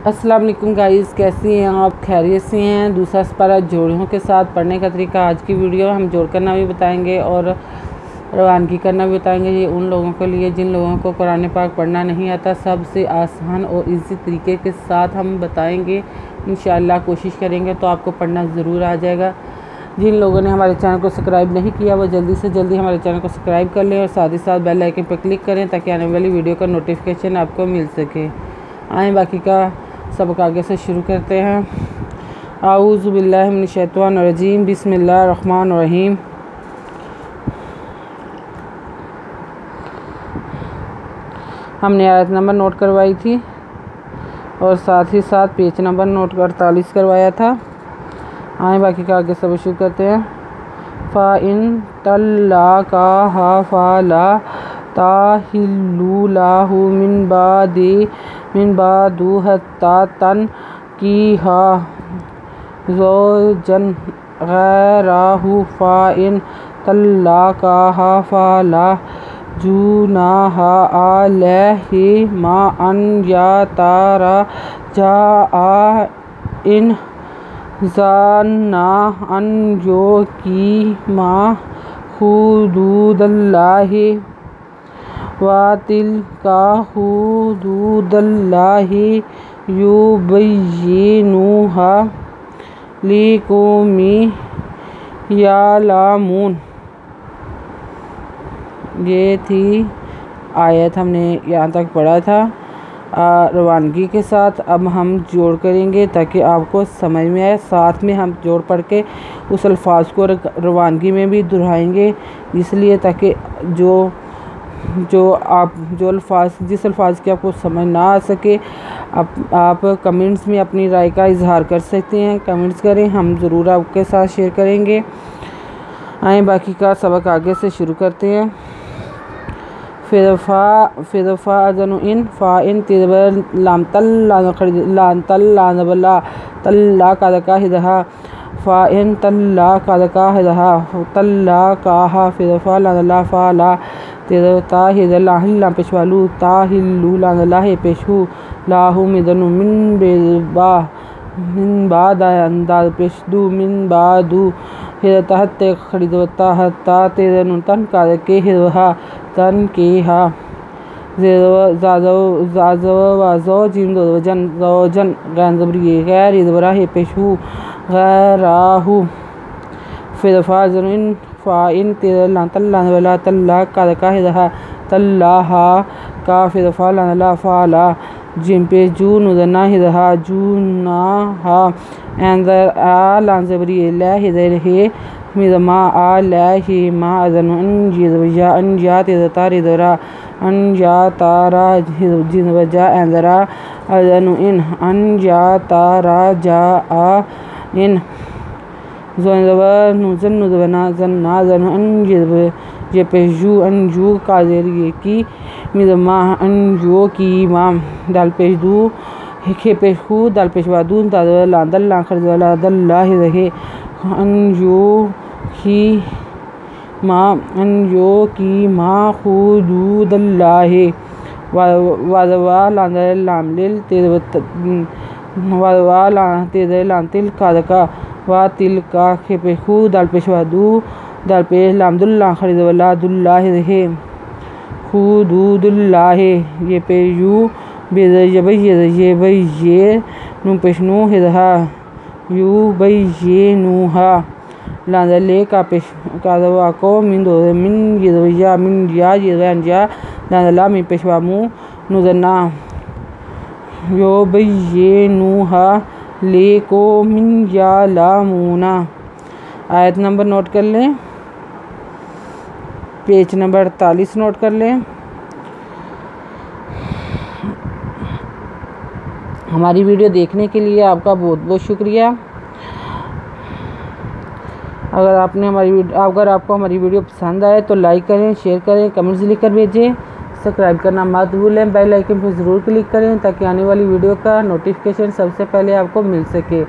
अस्सलाम वालेकुम गाइस, कैसी हैं आप? खैरियत से हैं? दूसरा सपारा जोड़ों के साथ पढ़ने का तरीका आज की वीडियो हम जोड़ करना भी बताएंगे और रवानगी करना भी बताएंगे। ये उन लोगों के लिए जिन लोगों को कुरान पाक पढ़ना नहीं आता, सबसे आसान और इजी तरीके के साथ हम बताएंगे। इंशाअल्लाह कोशिश करेंगे तो आपको पढ़ना ज़रूर आ जाएगा। जिन लोगों ने हमारे चैनल को सब्सक्राइब नहीं किया वो जल्दी से जल्दी हमारे चैनल को सब्सक्राइब कर लें और साथ ही साथ बेल आइकन पर क्लिक करें ताकि आने वाली वीडियो का नोटिफिकेशन आपको मिल सके। आए बाकी का सबक आगे से शुरू करते हैं। आऊज़ु बिल्लाहि मिनश शैतानिर रजीम, बिस्मिल्लाहिर रहमानिर रहीम। हमने आयत नंबर नोट करवाई थी और साथ ही साथ पेज नंबर नोट 48 करवाया था। आए बाकी का आगे सब शुरू करते हैं। फ़ा इन तल्लाक़ाहा फ़ला ताहिल्लु लहु मिन बादु हत्ता तनकीहा ज़ौजन गैरहु फ़ा इन तल्लाक़ाहा फ़ला जुनाहा अलैहिमा अन यतराजआ इन ज़न्ना अन युक़ीमा हुदूदल्लाहि वतिल्का हुदूदल्लाहि युबय्यिनुहा लिक़ौमि यअलमून। ये थी आयत, हमने यहाँ तक पढ़ा था रवानगी के साथ। अब हम जोड़ करेंगे ताकि आपको समझ में आए। साथ में हम जोड़ पढ़ के उस अल्फाज को रवानगी में भी दोहराएंगे, इसलिए ताकि जिस अल्फाज की आपको समझ ना आ सके आप कमेंट्स में अपनी राय का इजहार कर सकते हैं। कमेंट्स करें, हम ज़रूर आपके साथ शेयर करेंगे। आए बाकी का सबक आगे से शुरू करते हैं। फ़ा अज़नु इन फ़ा इन तिरबर लाम तल्ला का हिदहा फ़ा इन तल्ला का हिदहा तल्ला काहा फ़ा ला फ़ा तेरा ताहिल्ला पेशवालू ताहिल्लू ला पेशू लाहु मिदनु मिन बाद अंदाज पेशदू मिन बादू हिदतहत खरीदता हत्ता तेरा तन का के हिदहा तन के हा ज़ौजन गैंज़बरी गैर इदबरा पेशू गैराहू फ़ा इन फ़ा इन तेरा तल्ला का हिदहा तल्लाहा का फ़ा ला फ़ा जिम पे जू नुदना हिदहा जूनाहा एंदर आ लांज़बरी ला हिदर हे मिदमा आ लहिमा अज़नु अन या तेज़ता रिदरा अन या तारा जिनवजा एंदरा अज़नु इन अन या तारा जा आ इन नुज़न नुज़वना ज़न्ना ज़नु अन ये पेशू अन यू काज़ेरिए की मिदमा अन यो की माम दाल पेशदू हे पेशू दाल पेशवादून ताज़ा लांदल लाखर वाला दल्ला रहे अन यो की माँ हुदूदल्लाहि वाज़वा लांदल लामलिल तेरे लांतिल कादका वा तिल का खेपेखू दाल पेशवादू दाल पे लामदुल्ला खरीदवला दुल्ला रहे हुदूदुल्लाहि ये पे यू ये बे नु पेशनू हिदहा यू बे नूहा लांदले का पेश कादवा को मिन या लांदला में पेशवामू नुज़न्ना यो बे नूहा ले को मिन यअलमूना। आयत नंबर नोट कर लें, पेज नंबर 48 नोट कर लें। हमारी वीडियो देखने के लिए आपका बहुत बहुत शुक्रिया। अगर आपको हमारी वीडियो पसंद आए तो लाइक करें, शेयर करें, कमेंट्स लिखकर भेजें। सब्सक्राइब करना मत भूलें, बेल आइकन पर ज़रूर क्लिक करें ताकि आने वाली वीडियो का नोटिफिकेशन सबसे पहले आपको मिल सके।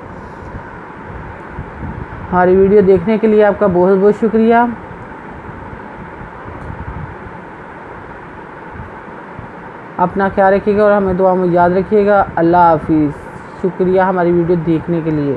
हमारी वीडियो देखने के लिए आपका बहुत बहुत शुक्रिया। अपना ख्याल रखिएगा और हमें दुआ में याद रखिएगा। अल्लाह हाफिज़। शुक्रिया हमारी वीडियो देखने के लिए।